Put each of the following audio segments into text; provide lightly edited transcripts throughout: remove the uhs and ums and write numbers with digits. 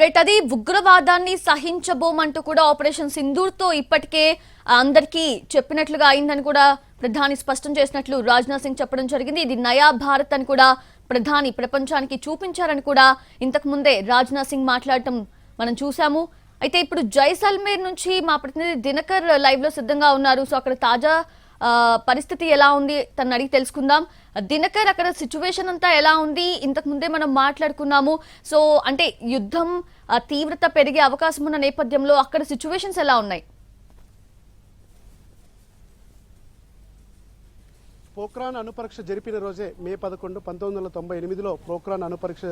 Right అది ఉగ్రవాదాన్ని సహించబోమంటూ కూడా ఆపరేషన్ సింధూర్ తో ఇప్పటికే అందరికీ చెప్పినట్లుగా అయిందని కూడా ప్రధాని స్పష్టం చేసినట్లు రాజ్నాథ్ సింగ్ చెప్పడం జరిగింది. ఇది నయా భారత్ అని కూడా ప్రధాని ప్రపంచానికి చూపించారని కూడా ఇంతకు ముందే రాజ్నాథ్ సింగ్ మాట్లాడటం మనం చూసాము. అయితే ఇప్పుడు జైసల్మేర్ నుంచి మా ప్రతినిధి దినకర్ లైవ్ లో సిద్ధంగా ఉన్నారు. సో అక్కడ తాజా పరిస్థితి ఎలా ఉంది తను అడిగి తెలుసుకుందాం. దినకర్, అక్కడ సిచ్యువేషన్ అంతా ఎలా ఉంది? ఇంతకు ముందే మనం మాట్లాడుకున్నాము. సో అంటే యుద్ధం తీవ్రత పెరిగే అవకాశం ఉన్న నేపథ్యంలో అక్కడ సిచ్యువేషన్స్ ఎలా ఉన్నాయి? పోఖ్రాన్ అణుపరీక్ష జరిపిన రోజే మే 11, 1998లో పోఖ్రాన్ అణుపరీక్ష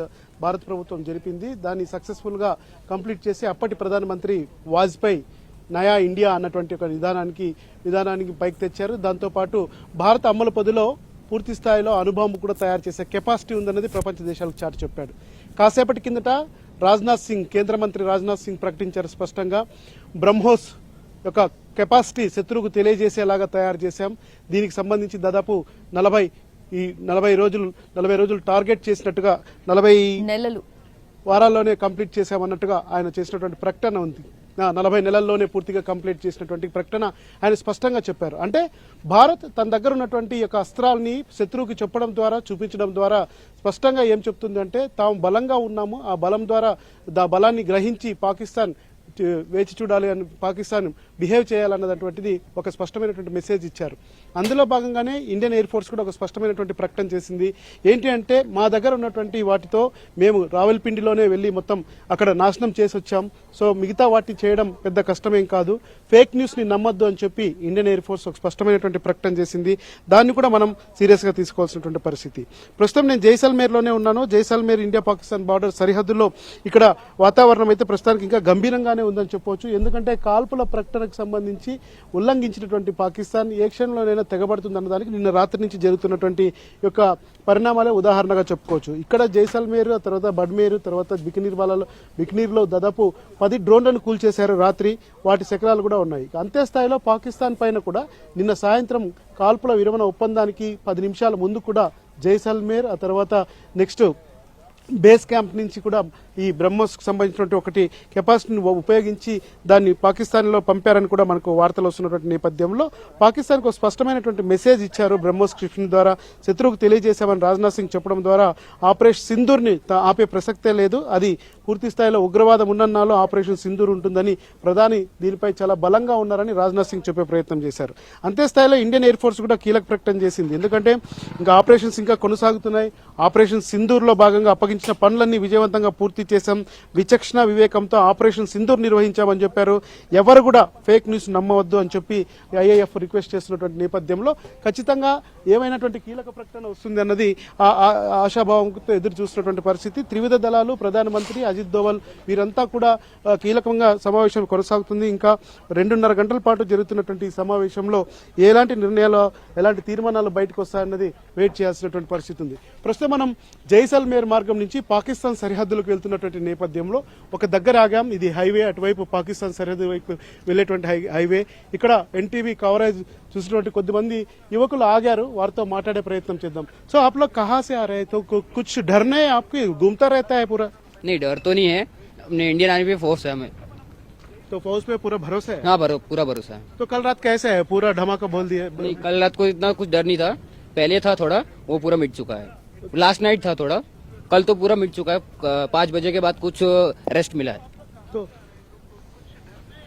భారత ప్రభుత్వం జరిపింది. దాన్ని సక్సెస్ఫుల్ గా కంప్లీట్ చేసి అప్పటి ప్రధానమంత్రి వాజ్పేయి నయా ఇండియా అన్నటువంటి ఒక విధానానికి పైకి తెచ్చారు. దాంతోపాటు భారత అమలు పదిలో పూర్తి స్థాయిలో అణుబాంబు కూడా తయారు చేసే కెపాసిటీ ఉందన్నది ప్రపంచ దేశాలకు చాటి చెప్పాడు. కాసేపటి కిందట కేంద్ర మంత్రి రాజ్నాథ్ సింగ్ ప్రకటించారు స్పష్టంగా, బ్రహ్మోస్ యొక్క కెపాసిటీ శత్రువుకు తెలియజేసేలాగా తయారు చేశాం. దీనికి సంబంధించి దాదాపు 40 రోజులు టార్గెట్ చేసినట్టుగా 40 నెలలు వారాల్లోనే కంప్లీట్ చేశామన్నట్టుగా ఆయన చేసినటువంటి ప్రకటన ఉంది. 40 నెలల్లోనే పూర్తిగా కంప్లీట్ చేసినటువంటి ప్రకటన ఆయన స్పష్టంగా చెప్పారు. అంటే భారత్ తన దగ్గర ఉన్నటువంటి యొక్క అస్త్రాలని శత్రువుకి చెప్పడం ద్వారా, చూపించడం ద్వారా స్పష్టంగా ఏం చెప్తుంది అంటే తాము బలంగా ఉన్నాము, ఆ బలం ద్వారా బలాన్ని గ్రహించి పాకిస్తాన్ వేచి చూడాలి అని, పాకిస్తాన్ బిహేవ్ చేయాలన్నటువంటిది ఒక స్పష్టమైనటువంటి మెసేజ్ ఇచ్చారు. అందులో భాగంగానే ఇండియన్ ఎయిర్ ఫోర్స్ కూడా ఒక స్పష్టమైనటువంటి ప్రకటన చేసింది. ఏంటి అంటే మా దగ్గర ఉన్నటువంటి వాటితో మేము రావల్పిండిలోనే వెళ్ళి మొత్తం అక్కడ నాశనం చేసి వచ్చాం. సో మిగతా వాటిని చేయడం పెద్ద కష్టమేం కాదు, ఫేక్ న్యూస్ ని నమ్మొద్దు అని చెప్పి ఇండియన్ ఎయిర్ ఫోర్స్ ఒక స్పష్టమైనటువంటి ప్రకటన చేసింది. దాన్ని కూడా మనం సీరియస్ గా తీసుకోవాల్సినటువంటి పరిస్థితి. ప్రస్తుతం నేను జైసల్మేర్ లోనే ఉన్నాను. జైసల్మేర్ ఇండియా పాకిస్తాన్ బార్డర్ సరిహద్దులో ఇక్కడ వాతావరణం అయితే ప్రస్తుతానికి ఇంకా గంభీరంగానే ఉందని చెప్పవచ్చు. ఎందుకంటే కాల్పుల ప్రకటనకు సంబంధించి ఉల్లంఘించినటువంటి పాకిస్తాన్ ఏ క్షణంలోనైనా తెగబడుతుంది అన్నదానికి నిన్న రాత్రి నుంచి జరుగుతున్నటువంటి యొక్క పరిణామాలే ఉదాహరణగా చెప్పుకోవచ్చు. ఇక్కడ జైసల్మేర్, తర్వాత బడ్మేరు, తర్వాత బికనీర్లో దాదాపు 10 డ్రోన్లను కూల్చేశారు రాత్రి. వాటి శకలాలు కూడా ఉన్నాయి. అంతే స్థాయిలో పాకిస్తాన్ పైన కూడా నిన్న సాయంత్రం కాల్పుల విరమణ ఒప్పందానికి 10 నిమిషాల ముందు కూడా జైసల్మేర్, ఆ తర్వాత నెక్స్ట్ బేస్ క్యాంప్ నుంచి కూడా ఈ బ్రహ్మోస్ కు సంబంధించినటువంటి ఒకటి కెపాసిటీని ఉపయోగించి దాన్ని పాకిస్తాన్లో పంపారని కూడా మనకు వార్తలు వస్తున్నటువంటి నేపథ్యంలో పాకిస్తాన్కు స్పష్టమైనటువంటి మెసేజ్ ఇచ్చారు. బ్రహ్మోస్ స్క్రిప్షన్ ద్వారా శత్రువుకు తెలియజేశామని రాజ్నాథ్ సింగ్ చెప్పడం ద్వారా ఆపరేషన్ సింధూర్ని ఆపే ప్రసక్తే లేదు. అది పూర్తి స్థాయిలో ఉగ్రవాదం ఉన్నన్నాళ్ళు ఆపరేషన్ సింధూర్ ఉంటుందని ప్రధాని దీనిపై చాలా బలంగా ఉన్నారని రాజ్నాథ్ సింగ్ చెప్పే ప్రయత్నం చేశారు. అంతే స్థాయిలో ఇండియన్ ఎయిర్ ఫోర్స్ కూడా కీలక ప్రకటన చేసింది. ఎందుకంటే ఇంకా ఆపరేషన్స్ ఇంకా కొనసాగుతున్నాయి. ఆపరేషన్ సింధూర్ లో భాగంగా అప్పగించిన పనులన్నీ విజయవంతంగా పూర్తి చేశాం, విచక్షణ వివేకంతో ఆపరేషన్ సింధూర్ నిర్వహించామని చెప్పారు. ఎవరు కూడా ఫేక్ న్యూస్ నమ్మవద్దు అని చెప్పి ఐఏఎఫ్ రిక్వెస్ట్ చేస్తున్నటువంటి నేపథ్యంలో ఖచ్చితంగా ఏమైనటువంటి కీలక ప్రకటన వస్తుంది అన్నది ఆశాభావంతో ఎదురు చూస్తున్నటువంటి పరిస్థితి. త్రివిధ దళాలు, ప్రధానమంత్రి అజిత్ దోవల్ వీరంతా కూడా కీలకంగా సమావేశం కొనసాగుతుంది. ఇంకా 2.5 గంటల పాటు జరుగుతున్నటువంటి ఈ సమావేశంలో ఎలాంటి నిర్ణయాలు, ఎలాంటి తీర్మానాలు బయటకు వస్తాయన్నది వెయిట్ చేయాల్సినటువంటి పరిస్థితి ఉంది. ప్రస్తుతం మనం జైసల్మేర్ మార్గం నుంచి పాకిస్తాన్ సరిహద్దులకు వెళ్తున్నటువంటి నేపథ్యంలో ఒక దగ్గర ఆగాం. ఇది హైవే, అటువైపు పాకిస్తాన్ సరిహద్దు వైపు వెళ్లేటువంటి హైవే. ఇక్కడ ఎన్టీవీ కవరేజ్ చూసినటువంటి కొద్దిమంది యువకులు ఆగారు, వారితో మాట్లాడే ప్రయత్నం చేద్దాం. సో आप लोग कहाँ से आ रहे हैं? तो कुछ डर नहीं आपके? घूमता रहता है पूरा? नहीं, डर तो नहीं है. अपने इंडियन आर्मी फोर्स है हमें, तो फौज पे पूरा भरोसा है? हाँ पूरा भरोसा है. तो कल रात कैसे है? पूरा धमाका बोल दिया? नहीं, कल रात को इतना कुछ डर नहीं था. पहले था थोड़ा, वो पूरा मिट चुका है. लास्ट नाइट था थोड़ा, कल तो पूरा मिट चुका है. 5 बजे के बाद कुछ रेस्ट मिला है.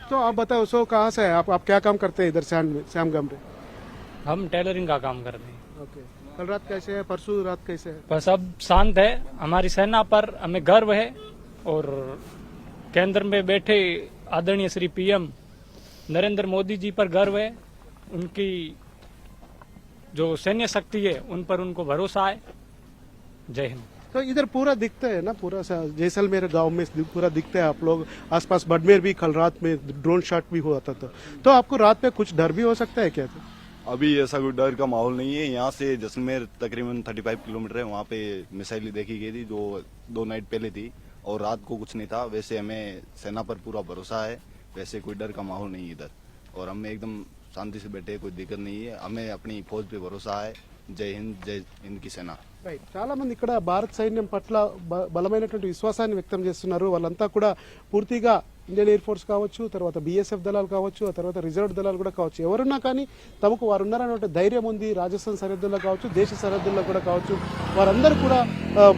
तो आप बताओ, सो कहाँ से है आप क्या काम करते हैं इधर श्यामगम में? हम टेलरिंग का काम करते हैं. ओके. कल रात कैसे है? परसों रात कैसे है? बस अब शांत है. हमारी सेना पर हमें गर्व है और केंद्र में बैठे आदरणीय श्री पीएम नरेंद्र मोदी जी पर गर्व है. उनकी जो सैन्य शक्ति है उन पर उनको भरोसा है. जय हिंद. तो इधर पूरा दिखता है ना, पूरा जैसलमेर गांव में पूरा दिखता है आप लोग. आसपास बडमेर भी कल रात में ड्रोन शॉट भी हुआ था. तो आपको रात में कुछ डर भी हो सकता है क्या? अभी ऐसा कोई डर का माहौल नहीं है. यहाँ से जैसलमेर तकरीबन 35 किलोमीटर है. वहाँ पे मिसाइल देखी गई थी जो 2 नाइट पहले थी, और रात को कुछ नहीं था. वैसे हमें सेना पर पूरा भरोसा है. वैसे कोई डर का माहौल नहीं है इधर, और हम एकदम शांति से बैठे, कोई दिक्कत नहीं है. हमें अपनी फौज पे भरोसा है. जय हिंद, जय हिंद की सेना। రైట్, చాలా మంది ఇక్కడ భారత సైన్యం పట్ల బలమైనటువంటి విశ్వాసాన్ని వ్యక్తం చేస్తున్నారు. వాళ్ళంతా కూడా పూర్తిగా ఇండియన్ ఎయిర్ ఫోర్స్ కావచ్చు, తర్వాత బీఎస్ఎఫ్ దళాలు కావచ్చు, ఆ తర్వాత రిజర్వ్ దళాలు కూడా కావచ్చు, ఎవరున్నా కానీ తమకు వారు ఉన్నారనే ధైర్యం ఉంది. రాజస్థాన్ సరిహద్దుల్లో కావచ్చు, దేశ సరిహద్దుల్లో కూడా కావచ్చు, వారందరూ కూడా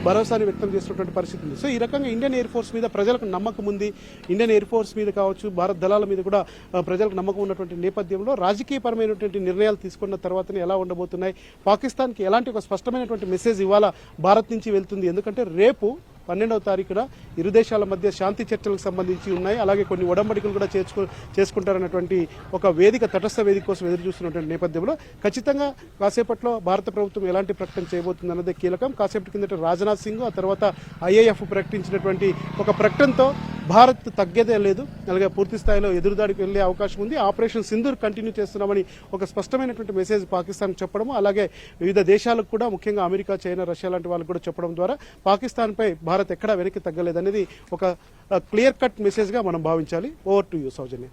భరోసాని వ్యక్తం చేస్తున్నటువంటి పరిస్థితి ఉంది. సో ఈ రకంగా ఇండియన్ ఎయిర్ ఫోర్స్ మీద ప్రజలకు నమ్మకం ఉంది. ఇండియన్ ఎయిర్ ఫోర్స్ మీద కావచ్చు, భారత దళాల మీద కూడా ప్రజలకు నమ్మకం ఉన్నటువంటి నేపథ్యంలో రాజకీయపరమైనటువంటి నిర్ణయాలు తీసుకున్న తర్వాతనే ఎలా ఉండబోతున్నాయి, పాకిస్తాన్కి ఎలాంటి ఒక స్పష్టమైనటువంటి మెసేజ్ ఇవాళ భారత్ నుంచి వెళ్తుంది. ఎందుకంటే రేపు 12వ తారీఖున ఇరు దేశాల మధ్య శాంతి చర్చలకు సంబంధించి ఉన్నాయి. అలాగే కొన్ని ఒడంబడికలు కూడా చేసుకుంటారన్నటువంటి ఒక వేదిక, తటస్థ వేదిక కోసం ఎదురు చూస్తున్నటువంటి నేపథ్యంలో ఖచ్చితంగా కాసేపట్లో భారత ప్రభుత్వం ఎలాంటి ప్రకటన చేయబోతుంది అన్నదే కీలకం. కాసేపటి కిందట రాజ్నాథ్ సింగ్, ఆ తర్వాత ఐఏఎఫ్ ప్రకటించినటువంటి ఒక ప్రకటనతో భారత్ తగ్గేదే లేదు. అలాగే పూర్తి స్థాయిలో ఎదురుదాడికి వెళ్లే అవకాశం ఉంది. ఆపరేషన్ సింధూర్ కంటిన్యూ చేస్తున్నామని ఒక స్పష్టమైనటువంటి మెసేజ్ పాకిస్తాన్ చెప్పడము, అలాగే వివిధ దేశాలకు కూడా ముఖ్యంగా అమెరికా, చైనా, రష్యా లాంటి వాళ్ళకు కూడా చెప్పడం ద్వారా పాకిస్తాన్పై భారత్ ఎక్కడా వెనక్కి తగ్గలేదనేది ఒక క్లియర్ కట్ మెసేజ్ గా మనం భావించాలి. ఓవర్ టు యూ సౌజన్య.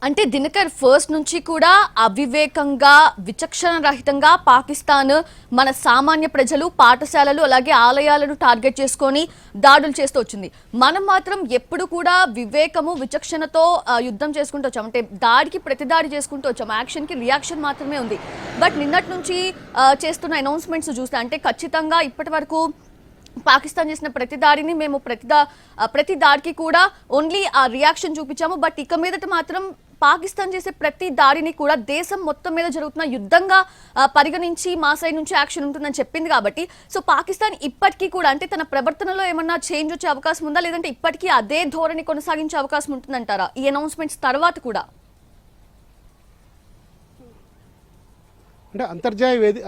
అంటే దినకర్ ఫస్ట్ నుంచి కూడా అవివేకంగా, విచక్షణ రహితంగా పాకిస్తాన్ మన సామాన్య ప్రజలు, పాఠశాలలు, అలాగే ఆలయాలను టార్గెట్ చేసుకొని దాడులు చేస్తూ వచ్చింది. మనం మాత్రం ఎప్పుడు కూడా వివేకము, విచక్షణతో యుద్ధం చేసుకుంటూ వచ్చాం. అంటే దాడికి ప్రతిదాడి చేసుకుంటూ వచ్చాం, యాక్షన్కి రియాక్షన్ మాత్రమే ఉంది. బట్ నిన్నటి నుంచి చేస్తున్న అనౌన్స్మెంట్స్ చూస్తే అంటే ఖచ్చితంగా ఇప్పటి వరకు పాకిస్తాన్ చేసిన ప్రతి దాడిని మేము ప్రతి దాడికి కూడా ఓన్లీ ఆ రియాక్షన్ చూపించాము. బట్ ఇక మీదట మాత్రం పాకిస్తాన్ చేసే ప్రతి దాడిని కూడా దేశం మొత్తం మీద జరుగుతున్న యుద్ధంగా పరిగణించి మా సైడ్ నుంచి యాక్షన్ ఉంటుందని చెప్పింది. కాబట్టి సో పాకిస్తాన్ ఇప్పటికీ కూడా అంటే తన ప్రవర్తనలో ఏమన్నా చేంజ్ వచ్చే అవకాశం ఉందా, లేదంటే ఇప్పటికీ అదే ధోరణి కొనసాగించే అవకాశం ఉంటుందంటారా ఈ అనౌన్స్మెంట్స్ తర్వాత కూడా? అంటే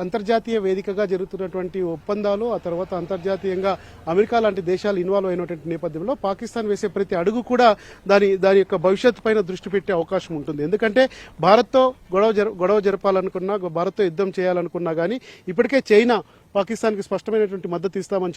అంతర్జాతీయ వేదికగా జరుగుతున్నటువంటి ఒప్పందాలు, ఆ తర్వాత అంతర్జాతీయంగా అమెరికా లాంటి దేశాలు ఇన్వాల్వ్ అయినటువంటి నేపథ్యంలో పాకిస్తాన్ వేసే ప్రతి అడుగు కూడా దాని యొక్క భవిష్యత్తు పైన దృష్టి పెట్టే అవకాశం ఉంటుంది. ఎందుకంటే భారత్తో గొడవ జరపాలనుకున్నా, భారత్తో యుద్ధం చేయాలనుకున్నా కానీ ఇప్పటికే చైనా పాకిస్తాన్కి స్పష్టమైనటువంటి మద్దతు ఇస్తామని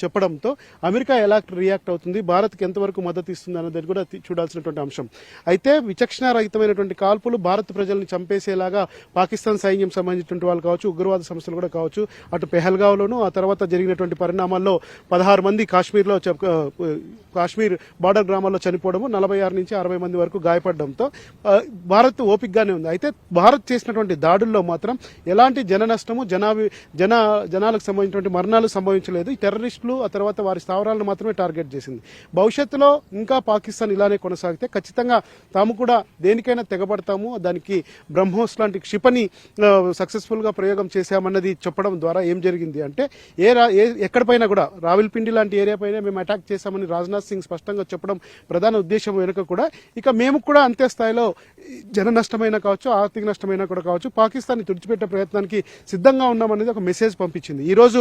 చెప్పడంతో అమెరికా ఎలా రియాక్ట్ అవుతుంది, భారత్కి ఎంతవరకు మద్దతు ఇస్తుంది అన్నది కూడా చూడాల్సినటువంటి అంశం. అయితే విచక్షణారహితమైనటువంటి కాల్పులు భారత్ ప్రజల్ని చంపేసేలాగా పాకిస్తాన్ సైన్యం సంబంధించినటువంటి వాళ్ళు కావచ్చు, ఉగ్రవాద సంస్థలు కూడా కావచ్చు, అటు పెహల్గావ్లోనూ ఆ తర్వాత జరిగినటువంటి పరిణామాల్లో 16 మంది కాశ్మీర్ బార్డర్ గ్రామాల్లో చనిపోవడము, 46 నుంచి 60 మంది వరకు గాయపడడంతో భారత్ ఓపికగానే ఉంది. అయితే భారత్ చేసినటువంటి దాడుల్లో మాత్రం ఎలాంటి జన నష్టము, జనాలకు సంబంధించినటువంటి మరణాలు సంభవించలేదు. ఈ టెర్రరిస్టులు ఆ తర్వాత వారి స్థావరాలను మాత్రమే టార్గెట్ చేసింది. భవిష్యత్తులో ఇంకా పాకిస్తాన్ ఇలానే కొనసాగితే ఖచ్చితంగా తాము కూడా దేనికైనా తెగబడతాము, దానికి బ్రహ్మోస్ లాంటి క్షిపణి సక్సెస్ఫుల్ గా ప్రయోగం చేశామన్నది చెప్పడం ద్వారా ఏం జరిగింది అంటే ఎక్కడిపైనా కూడా రావిల్పిండి లాంటి ఏరియా పైన మేము అటాక్ చేశామని రాజ్నాథ్ సింగ్ స్పష్టంగా చెప్పడం ప్రధాన ఉద్దేశం వెనుక కూడా ఇక మేము కూడా అంతే స్థాయిలో జన నష్టమైనా కావచ్చు, ఆర్థిక నష్టమైనా కూడా కావచ్చు, పాకిస్తాన్ తుడిచిపెట్టే ప్రయత్నానికి సిద్ధంగా ఉన్నామనేది ఒక మెసేజ్ పంపించింది. ఈరోజు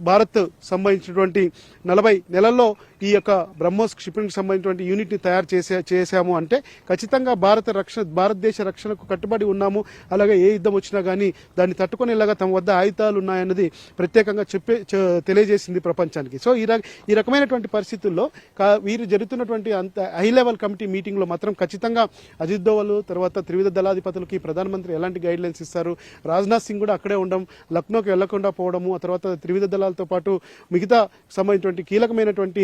భారత్ సంబంధించినటువంటి 40 నెలల్లో ఈ యొక్క బ్రహ్మోస్ క్షిపణికి సంబంధించినటువంటి యూనిట్ ని తయారు చేశాము అంటే ఖచ్చితంగా భారతదేశ రక్షణకు కట్టుబడి ఉన్నాము. అలాగే ఏ యుద్ధం వచ్చినా కానీ దాన్ని తట్టుకునేలాగా తమ వద్ద ఆయుధాలు ఉన్నాయన్నది ప్రత్యేకంగా తెలియజేసింది ప్రపంచానికి. సో ఈ రకమైనటువంటి పరిస్థితుల్లో వీరు జరుగుతున్నటువంటి హై లెవెల్ కమిటీ మీటింగ్ లో మాత్రం ఖచ్చితంగా అజిత్ దోవల్, తర్వాత త్రివిధ దళాధిపతులకి ప్రధానమంత్రి ఎలాంటి గైడ్ లైన్స్ ఇస్తారు, రాజ్నాథ్ సింగ్ కూడా అక్కడే ఉండడం, లక్నోకి వెళ్లకుండా పోవడము, ఆ తర్వాత త్రివిధ దళాలతో పాటు మిగతా సంబంధించినటువంటి కీలకమైనటువంటి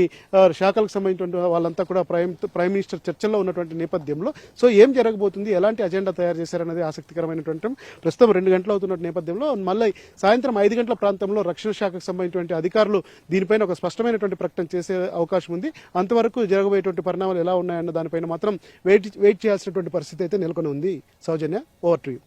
శాఖలకు సంబంధించినటువంటి వాళ్ళంతా కూడా ప్రైమ్ మినిస్టర్ చర్చల్లో ఉన్నటువంటి నేపథ్యంలో సో ఏం జరగబోతుంది, ఎలాంటి అజెండా తయారు చేశారనేది ఆసక్తికరమైనటువంటి ప్రస్తుతం 2 గంటలు అవుతున్న నేపథ్యంలో మళ్ళీ సాయంత్రం 5 గంటల ప్రాంతంలో రక్షణ శాఖకు సంబంధించినటువంటి అధికారులు దీనిపైన ఒక స్పష్టమైనటువంటి ప్రకటన చేసే అవకాశం ఉంది. అంతవరకు జరగబోయేటువంటి పరిణామాలు ఎలా ఉన్నాయన్న దానిపైన మాత్రం వెయిట్ చేయాల్సినటువంటి పరిస్థితి అయితే నెలకొని ఉంది. సౌజన్య, ఓవర్ టు యు.